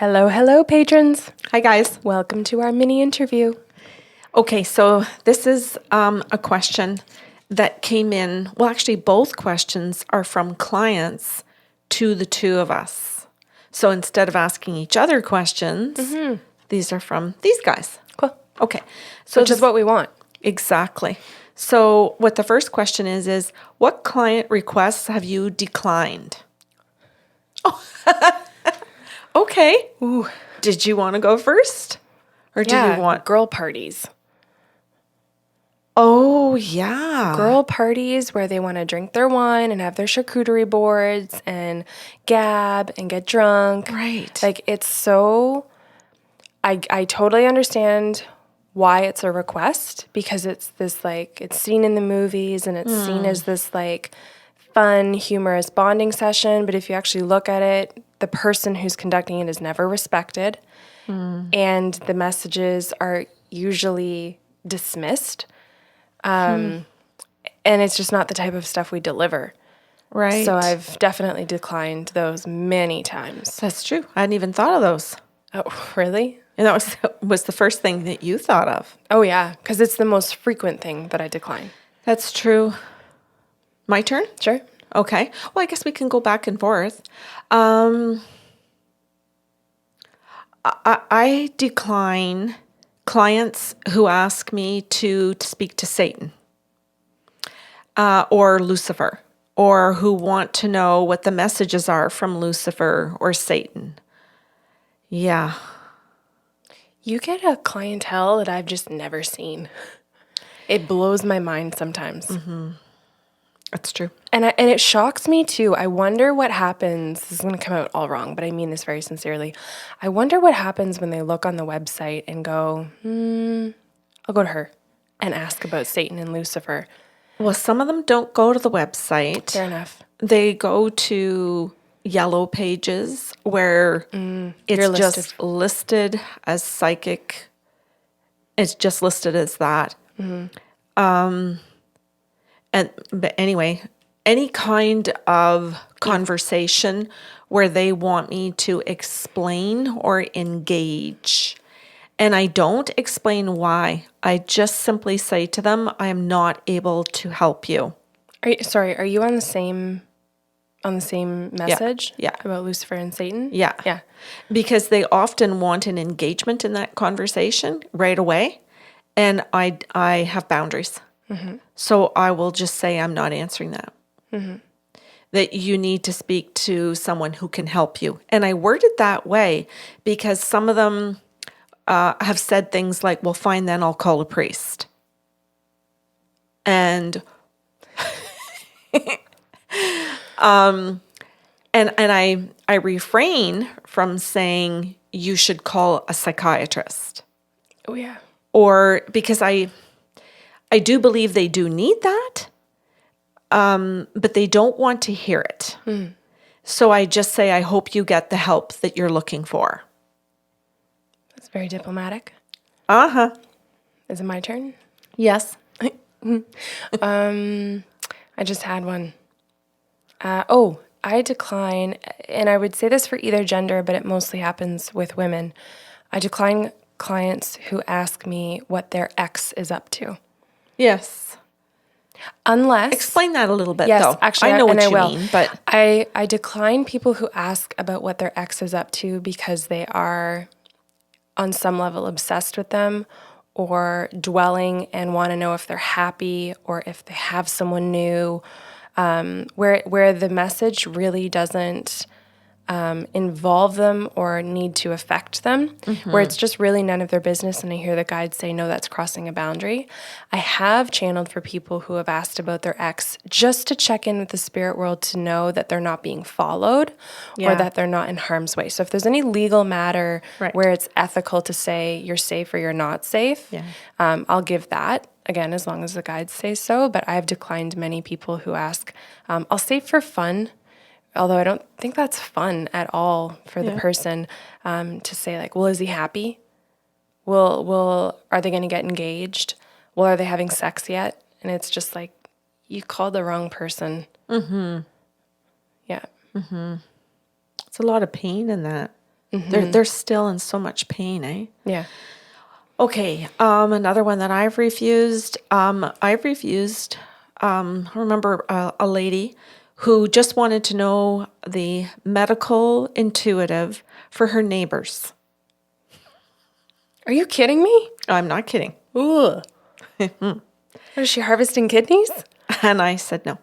Hello, hello, patrons. Hi, guys. Welcome to our mini interview. Okay, so this is a question that came in. Well, actually, both questions are from clients to the two of us. So instead of asking each other questions, these are from these guys. Cool. Okay. So Which is what we want. Exactly. So what the first question is what client requests have you declined? Oh, okay. Ooh. Did you want to go first? Or do you want... girl parties. Oh, yeah. Girl parties where they want to drink their wine and have their charcuterie boards and gab and get drunk. Right. Like, it's so... I totally understand why it's a request, because it's this, like, it's seen in the movies and it's seen as this, like, fun, humorous bonding session. But if you actually look at it, the person who's conducting it is never respected. And the messages are usually dismissed. And it's just not the type of stuff we deliver. Right. So I've definitely declined those many times. That's true. I hadn't even thought of those. Oh, really? And that was the first thing that you thought of. Oh, yeah, because it's the most frequent thing that I decline. That's true. My turn? Sure. Okay. Well, I guess we can go back and forth. I decline clients who ask me to speak to Satan or Lucifer, or who want to know what the messages are from Lucifer or Satan. Yeah. You get a clientele that I've just never seen. It blows my mind sometimes. That's true. And it shocks me too. I wonder what happens. This is going to come out all wrong, but I mean this very sincerely. I wonder what happens when they look on the website and go, I'll go to her and ask about Satan and Lucifer. Well, some of them don't go to the website. Fair enough. They go to Yellow Pages where it's just listed as psychic. It's just listed as that. But anyway, any kind of conversation where they want me to explain or engage, and I don't explain why. I just simply say to them, I am not able to help you. Are you on the same message? Yeah. About Lucifer and Satan? Yeah. Yeah. Because they often want an engagement in that conversation right away. And I have boundaries. So I will just say, I'm not answering that. That you need to speak to someone who can help you. And I word it that way because some of them have said things like, well, fine, then I'll call a priest. And and I refrain from saying you should call a psychiatrist. Oh, yeah. Or because I do believe they do need that, but they don't want to hear it. So I just say, I hope you get the help that you're looking for. That's very diplomatic. Uh-huh. Is it my turn? Yes. I just had one. I decline, and I would say this for either gender, but it mostly happens with women. I decline clients who ask me what their ex is up to. Yes. Unless... Explain that a little bit, yes, though. actually, I know what I you will. mean, but... I decline people who ask about what their ex is up to because they are, on some level, obsessed with them or dwelling and want to know if they're happy or if they have someone new, where the message really doesn't involve them or need to affect them, where it's just really none of their business. And I hear the guides say, no, that's crossing a boundary. I have channeled for people who have asked about their ex just to check in with the spirit world to know that they're not being followed or that they're not in harm's way. So if there's any legal matter where it's ethical to say you're safe or you're not safe, I'll give that. Again, as long as the guides say so. But I've declined many people who ask, I'll say for fun, although I don't think that's fun at all for the person, to say like, well, is he happy? Are they going to get engaged? Well, are they having sex yet? And it's just like, you called the wrong person. Yeah. It's a lot of pain in that. They're still in so much pain, eh? Yeah. Okay, another one that I've refused. I remember a lady who just wanted to know the medical intuitive for her neighbors. Are you kidding me? I'm not kidding. Ooh. What, is she harvesting kidneys? And I said no.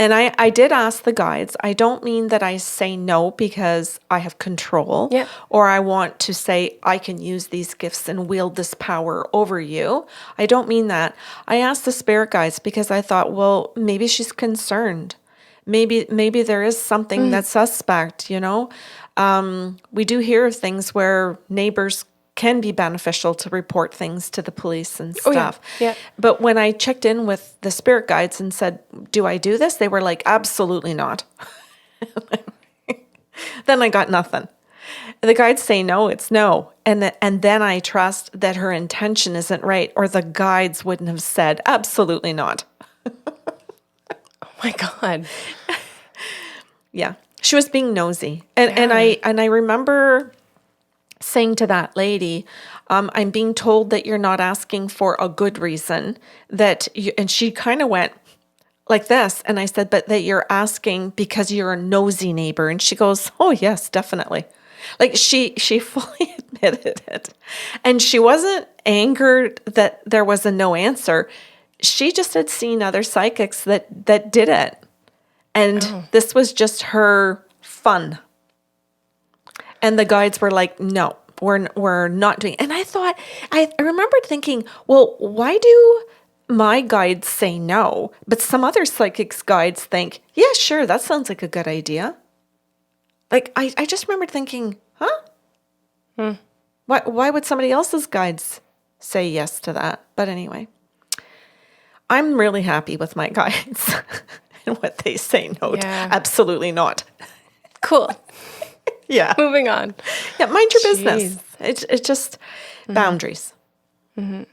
And I did ask the guides. I don't mean that I say no because I have control Yeah. or I want to say I can use these gifts and wield this power over you. I don't mean that. I asked the spirit guides because I thought, well, maybe she's concerned. Maybe there is something that's suspect, you know? We do hear of things where neighbors can be beneficial to report things to the police and Oh, yeah. stuff. Yeah. But when I checked in with the spirit guides and said, do I do this? They were like, absolutely not. Then I got nothing. The guides say no, it's no. And then I trust that her intention isn't right, or the guides wouldn't have said, absolutely not. Oh my God. Yeah. She was being nosy. And I remember saying to that lady, I'm being told that you're not asking for a good reason, and she kind of went like this. And I said, but that you're asking because you're a nosy neighbor. And she goes, oh yes, definitely. Like she fully admitted it. And she wasn't angered that there was a no answer. She just had seen other psychics that did it. And this was just her fun. And the guides were like, no, we're not doing it. And I thought, I remembered thinking, well, why do my guides say no, but some other psychics guides think, yeah, sure, that sounds like a good idea. Like, I just remembered thinking, huh? Why would somebody else's guides say yes to that? But anyway, I'm really happy with my guides and what they say no to. Yeah. Absolutely not. Cool. Yeah. Moving on. Yeah, mind your Jeez. business. It's just boundaries. I'm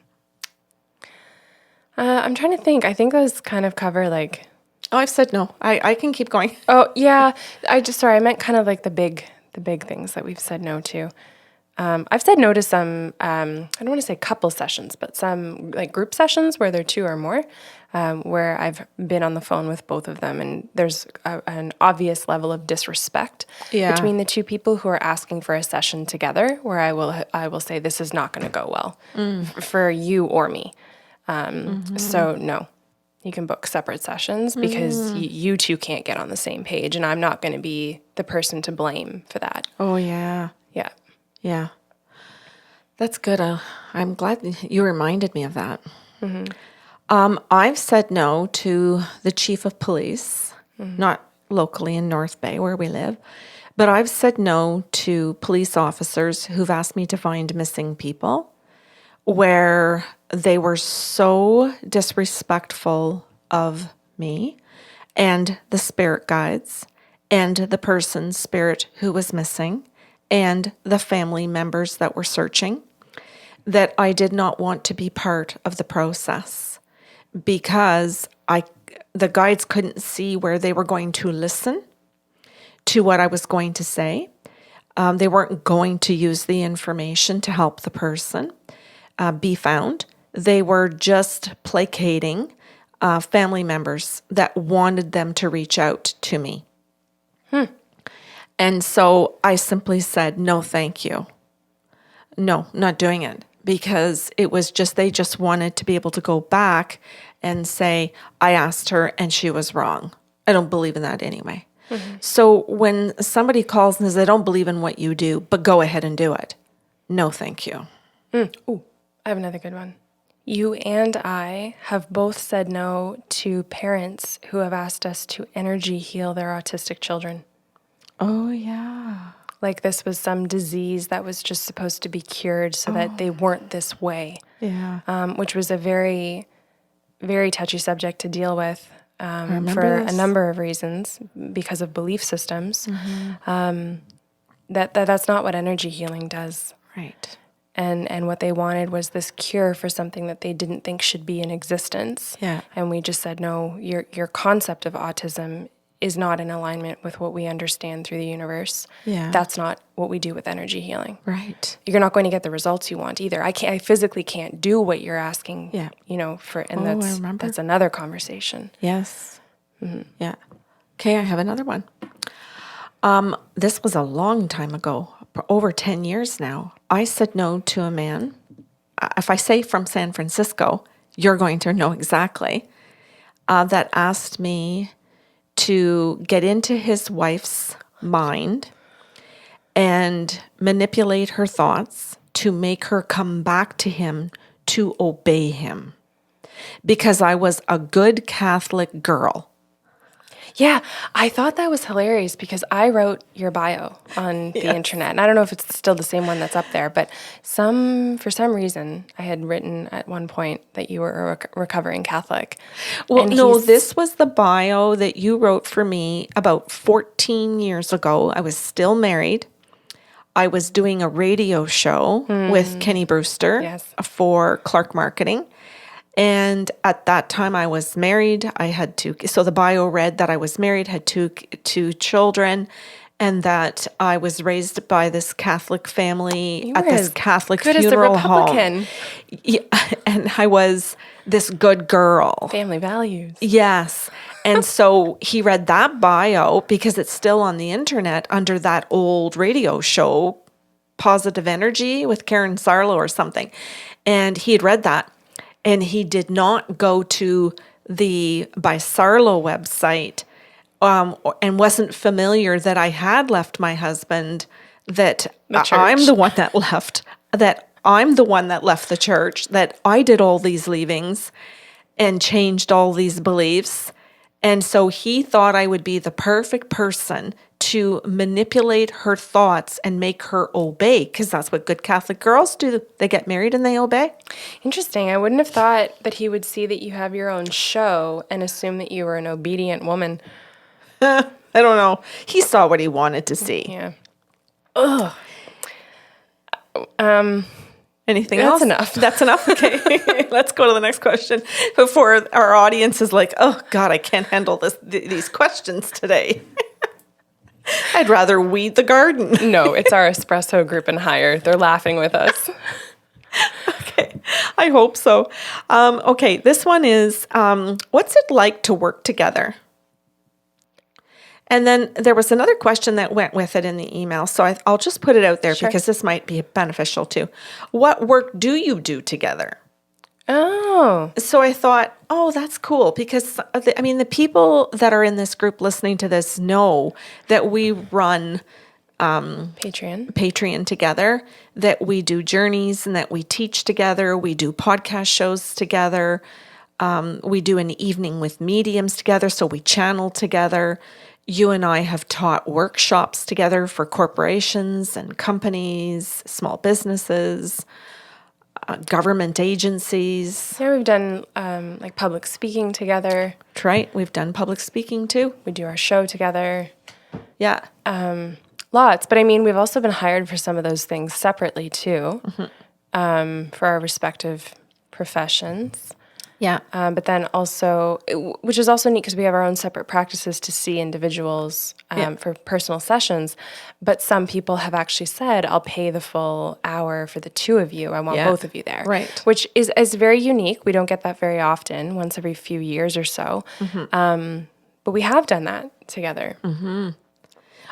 trying to think. I think those kind of cover like, Oh, I've said no. I can keep going. oh yeah. I meant kind of like the big things that we've said no to. I've said no to some, I don't want to say couple sessions, but some like group sessions where there are two or more, where I've been on the phone with both of them, and there's an obvious level of disrespect between the two people who are asking for a session together, where I will say this is not going to go well for you or me. So no, you can book separate sessions because you two can't get on the same page, and I'm not going to be the person to blame for that. Oh, yeah. Yeah. Yeah. That's good. I'm glad you reminded me of that. I've said no to the chief of police, not locally in North Bay where we live, but I've said no to police officers who've asked me to find missing people where they were so disrespectful of me and the spirit guides and the person's spirit who was missing and the family members that were searching, that I did not want to be part of the process because the guides couldn't see where they were going to listen to what I was going to say. They weren't going to use the information to help the person be found. They were just placating family members that wanted them to reach out to me. And so I simply said, no, thank you. No, not doing it. Because it was just, they just wanted to be able to go back and say, I asked her and she was wrong. I don't believe in that anyway. So when somebody calls and says, I don't believe in what you do, but go ahead and do it. No, thank you. Ooh, I have another good one. You and I have both said no to parents who have asked us to energy heal their autistic children. Oh, yeah. Like this was some disease that was just supposed to be cured so that they weren't this way, Yeah. which was a very, very touchy subject to deal with remember for this. a number of reasons because of belief systems. That's not what energy healing does. Right. And what they wanted was this cure for something that they didn't think should be in existence. Yeah. And we just said, no, your concept of autism is not in alignment with what we understand through the universe, Yeah. that's not what we do with energy healing. Right. You're not going to get the results you want either. I physically can't do what you're asking. Yeah. And I remember. that's another conversation. Yes. Yeah. Okay, I have another one. This was a long time ago, over 10 years now. I said no to a man. If I say from San Francisco, you're going to know exactly, that asked me to get into his wife's mind and manipulate her thoughts to make her come back to him to obey him because I was a good Catholic girl. Yeah, I thought that was hilarious because I wrote your bio on the internet. And I don't know if it's still the same one that's up there, but for some reason, I had written at one point that you were a recovering Catholic. Well, And no, he's- this was the bio that you wrote for me about 14 years ago. I was still married. I was doing a radio show with Kenny Brewster Yes. for Clark Marketing. And at that time I was married. So the bio read that I was married, had two children, and that I was raised by this Catholic family at were this as Catholic good as a funeral home. Republican. Yeah, and I was this good girl. Family values. Yes. And so he read that bio because it's still on the internet under that old radio show, Positive Energy with Karen Sarlo or something. And he had read that. And he did not go to the by Sarlo website and wasn't familiar that I had left my husband, that church. I'm the one that left, that I'm the one that left the church, that I did all these leavings and changed all these beliefs. And so he thought I would be the perfect person to manipulate her thoughts and make her obey, because that's what good Catholic girls do. They get married and they obey. Interesting. I wouldn't have thought that he would see that you have your own show and assume that you were an obedient woman. I don't know. He saw what he wanted to see. Yeah. Anything That's else? enough. That's enough? Okay. Let's go to the next question before our audience is like, oh, God, I can't handle these questions today. I'd rather weed the garden. No, it's our espresso group and hire. They're laughing with us. Okay. I hope so. Okay. This one is, what's it like to work together? And then there was another question that went with it in the email. So I'll just put it out there Sure. because this might be beneficial too. What work do you do together? Oh, So I thought, oh, that's cool because, the people that are in this group listening to this know that we run Patreon together, that we do journeys and that we teach together. We do podcast shows together. We do an evening with mediums together. So we channel together. You and I have taught workshops together for corporations and companies, small businesses, government agencies. yeah, we've done like public speaking together. That's right. We've done public speaking too. We do our show together. Yeah. Lots. But I mean, we've also been hired for some of those things separately too, for our respective professions. Yeah. But then also, which is also neat because we have our own separate practices to see individuals for personal sessions. But some people have actually said, I'll pay the full hour for the two of you. I want Yeah. both of you there. Right. Which is very unique. We don't get that very often, once every few years or so. But we have done that together.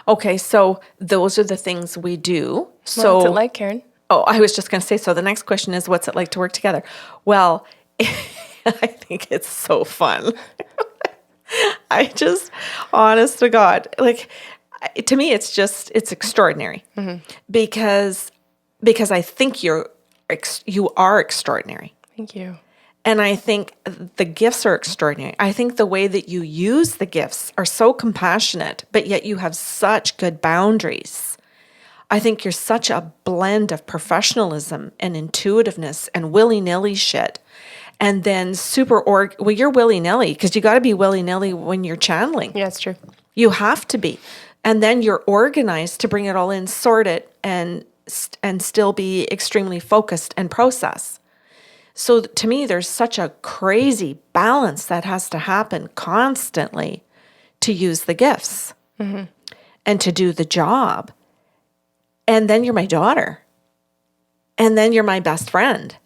Okay. So those are the things we do. So What's it like, Karen? Oh, I was just going to say, so the next question is, what's it like to work together? Well, I think it's so fun. Honest to God, like, to me, it's extraordinary because I think you are extraordinary. Thank you. And I think the gifts are extraordinary. I think the way that you use the gifts are so compassionate, but yet you have such good boundaries. I think you're such a blend of professionalism and intuitiveness and willy-nilly shit. And then you're willy-nilly because you got to be willy-nilly when you're channeling. Yeah, it's true. You have to be. And then you're organized to bring it all in, sort it, and still be extremely focused and process. So to me, there's such a crazy balance that has to happen constantly to use the gifts and to do the job. And then you're my daughter. And then you're my best friend.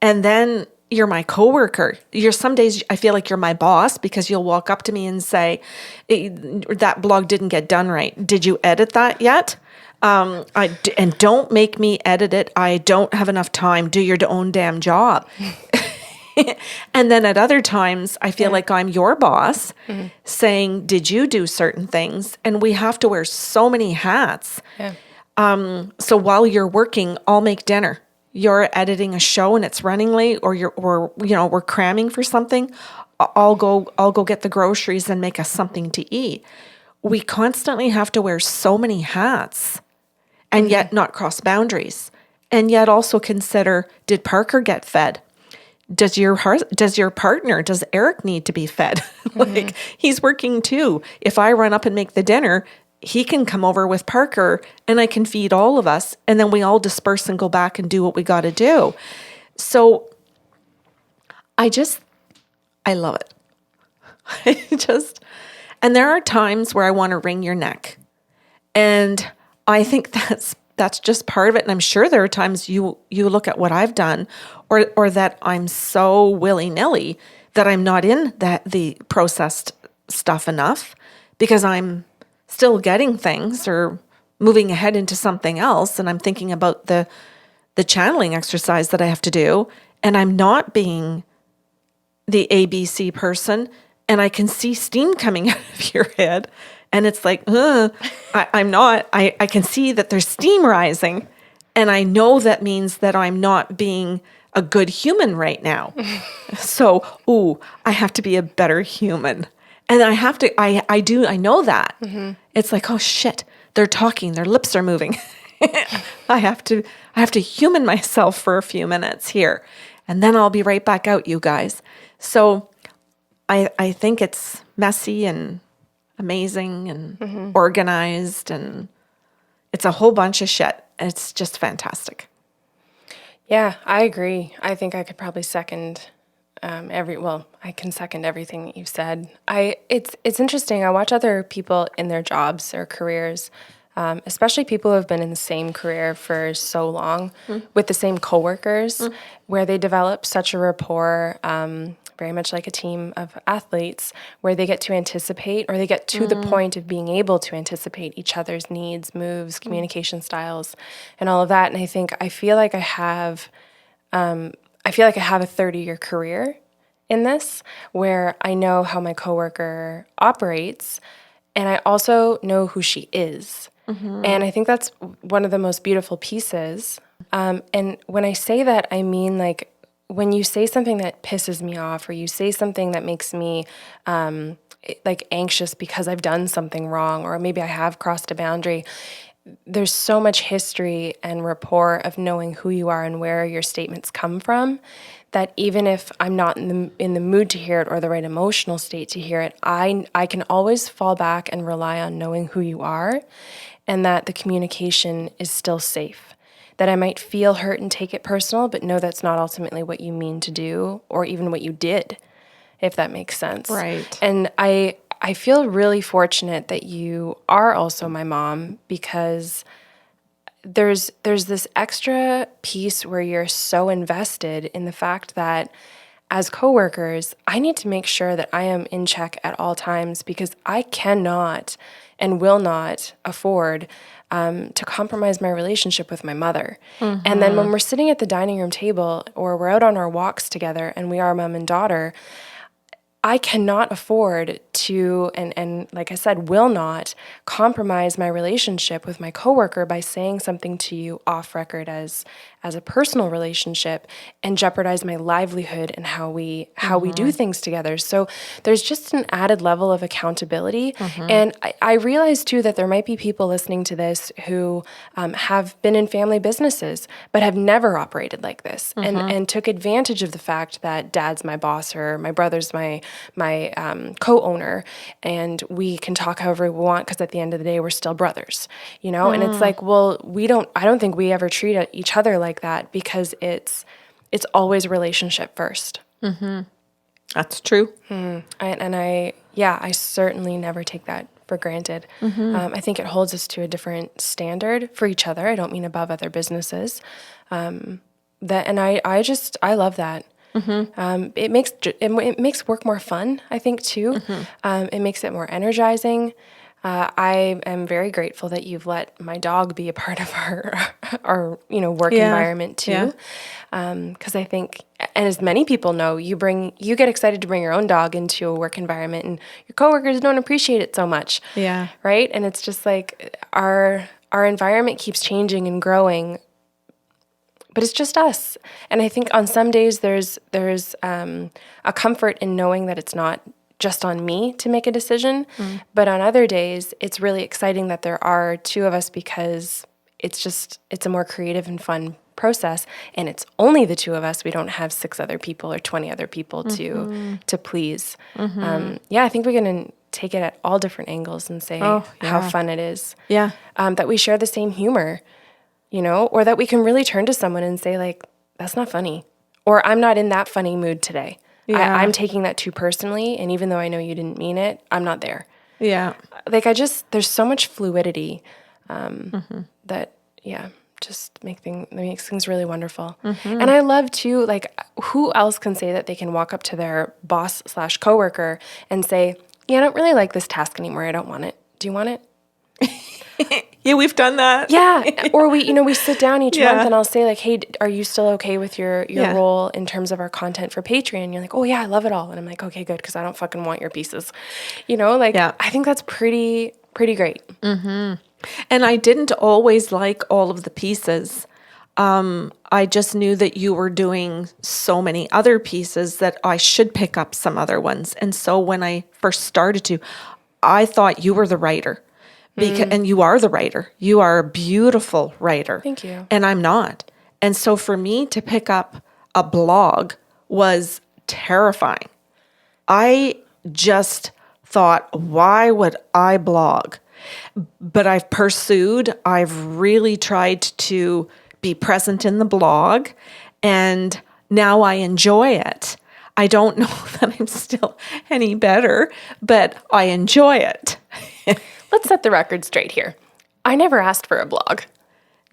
And then you're my coworker. Some days I feel like you're my boss because you'll walk up to me and say, that blog didn't get done right. Did you edit that yet? And don't make me edit it. I don't have enough time. Do your own damn job. And then at other times, I feel like I'm your boss saying, did you do certain things? And we have to wear so many hats. Yeah. So while you're working, I'll make dinner. You're editing a show and it's running late, or we're cramming for something. I'll go get the groceries and make us something to eat. We constantly have to wear so many hats and yet not cross boundaries. And yet also consider, did Parker get fed? Does your partner, does Eric need to be fed? Like, he's working too. If I run up and make the dinner, he can come over with Parker and I can feed all of us. And then we all disperse and go back and do what we got to do. So I love it. And there are times where I want to wring your neck. And I think that's just part of it. And I'm sure there are times you look at what I've done or that I'm so willy-nilly that I'm not in the processed stuff enough because I'm still getting things or moving ahead into something else. And I'm thinking about the channeling exercise that I have to do. And I'm not being the ABC person. And I can see steam coming out of your head. And it's like, I'm not. I can see that there's steam rising. And I know that means that I'm not being a good human right now. So, I have to be a better human. And I have to, I know that. It's like, oh shit, they're talking, their lips are moving. I have to human myself for a few minutes here. And then I'll be right back out, you guys. So I think it's messy and amazing and organized, and it's a whole bunch of shit. It's just fantastic. Yeah, I agree. I think I could probably second I can second everything that you've said. It's interesting. I watch other people in their jobs or careers, especially people who have been in the same career for so long with the same coworkers, where they develop such a rapport, very much like a team of athletes, where they get to anticipate, or they get to the point of being able to anticipate each other's needs, moves, communication styles, and all of that. And I feel like I have a 30-year career in this, where I know how my coworker operates, and I also know who she is. And I think that's one of the most beautiful pieces. And when I say that, I mean, like, when you say something that pisses me off, or you say something that makes me like anxious because I've done something wrong, or maybe I have crossed a boundary, there's so much history and rapport of knowing who you are and where your statements come from, that even if I'm not in the mood to hear it or the right emotional state to hear it, I can always fall back and rely on knowing who you are, and that the communication is still safe. That I might feel hurt and take it personal, but know that's not ultimately what you mean to do, or even what you did, if that makes sense. Right. And I feel really fortunate that you are also my mom, because there's this extra piece where you're so invested in the fact that as coworkers, I need to make sure that I am in check at all times, because I cannot and will not afford to compromise my relationship with my mother. And then when we're sitting at the dining room table, or we're out on our walks together and we are mom and daughter, I cannot afford to, and like I said, will not compromise my relationship with my coworker by saying something to you off record as a personal relationship, and jeopardize my livelihood and how we do things together. So there's just an added level of accountability. And I realize too that there might be people listening to this who have been in family businesses but have never operated like this, and took advantage of the fact that dad's my boss or my brother's my co-owner, and we can talk however we want, because at the end of the day we're still brothers, and it's like, well, I don't think we ever treat each other like that, because it's always relationship first. That's true. And I yeah, I certainly never take that for granted. I think it holds us to a different standard for each other. I don't mean above other businesses. I love that. It makes work more fun, I think, too. It makes it more energizing. I am very grateful that you've let my dog be a part of our work environment too, because I think, and as many people know, you get excited to bring your own dog into a work environment, and your coworkers don't appreciate it so much. Yeah. Right, and it's just like our environment keeps changing and growing, but it's just us. And I think on some days there's a comfort in knowing that it's not just on me to make a decision. But on other days, it's really exciting that there are two of us, because it's a more creative and fun process. And it's only the two of us. We don't have 6 other people or 20 other people to please. I think we're going to take it at all different angles and say how fun it is. Yeah. That we share the same humor, or that we can really turn to someone and say, like, that's not funny, or I'm not in that funny mood today. Yeah. I'm taking that too personally, and even though I know you didn't mean it, I'm not there. Yeah. Like, there's so much fluidity that, just makes things really wonderful. And I love too, like, who else can say that they can walk up to their boss / coworker and say, yeah, I don't really like this task anymore. I don't want it. Do you want it? Yeah, we've done that. Yeah. Or we sit down each Yeah. month and I'll say, like, hey, are you still okay with your role in terms of our content for Patreon? And you're like, oh yeah, I love it all. And I'm like, okay, good, because I don't fucking want your pieces. I think that's pretty great. And I didn't always like all of the pieces. I just knew that you were doing so many other pieces that I should pick up some other ones. And so when I first started to, I thought you were the writer. And you are the writer. You are a beautiful writer. Thank you. And I'm not. And so for me to pick up a blog was terrifying. I just thought, why would I blog? But I've really tried to be present in the blog, and now I enjoy it. I don't know that I'm still any better, but I enjoy it. Let's set the record straight here. I never asked for a blog.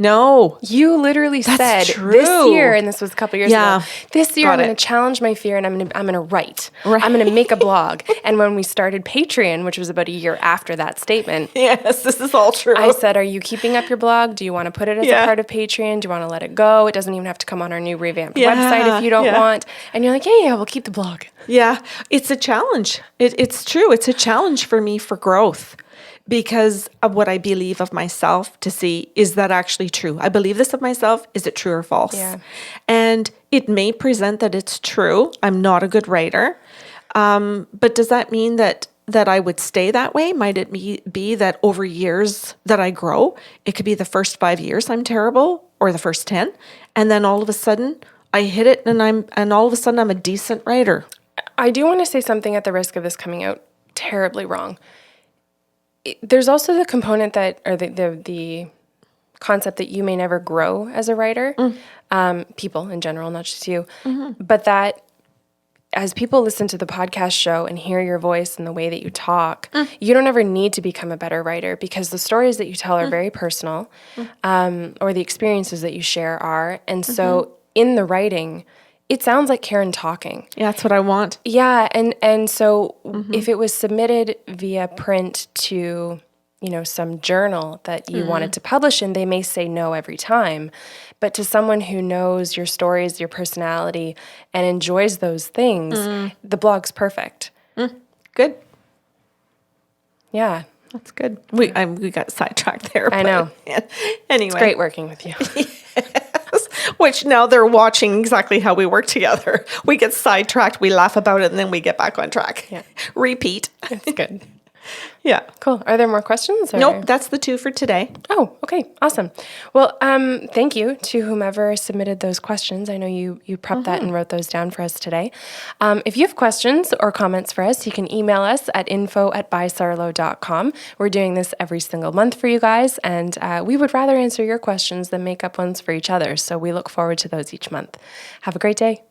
No. You literally said true. this year, and this was a couple years ago, this year Got I'm going it. to challenge my fear and I'm going to write. Right. I'm going to make a blog. And when we started Patreon, which was about a year after that statement, Yes, this is all true. I said, are you keeping up your blog? Do you want to put it as a part of Patreon? Do you want to let it go? It doesn't even have to come on our new revamped website if you don't want. And you're like, yeah, we'll keep the blog. Yeah, it's a challenge. It's true. It's a challenge for me for growth, because of what I believe of myself, to see, is that actually true? I believe this of myself. Is it true or false? Yeah. And it may present that it's true. I'm not a good writer. But does that mean that I would stay that way? Might it be that over years that I grow? It could be the first 5 years I'm terrible, or the first 10. And then all of a sudden I hit it, and all of a sudden I'm a decent writer. I do want to say something at the risk of this coming out terribly wrong. There's also the component that, or the concept that you may never grow as a writer, people in general, not just you, but that as people listen to the podcast show and hear your voice and the way that you talk, you don't ever need to become a better writer, because the stories that you tell are very personal, or the experiences that you share are. And so in the writing, it sounds like Karen talking. Yeah, that's what I want. Yeah, and so if it was submitted via print to, some journal that you wanted to publish in, they may say no every time. But to someone who knows your stories, your personality, and enjoys those things, the blog's perfect. Good. Yeah. That's good. We got sidetracked there. I know. Anyway. It's great working with you. Which now they're watching exactly how we work together. We get sidetracked, we laugh about it, and then we get back on track. Yeah. Repeat. It's good. Yeah. Cool. Are there more questions? Or? Nope, that's the 2 for today. Oh, okay. Awesome. Well, thank you to whomever submitted those questions. I know you prepped that and wrote those down for us today. If you have questions or comments for us, you can email us at info@bysarlo.com. We're doing this every single month for you guys, and we would rather answer your questions than make up ones for each other. So we look forward to those each month. Have a great day.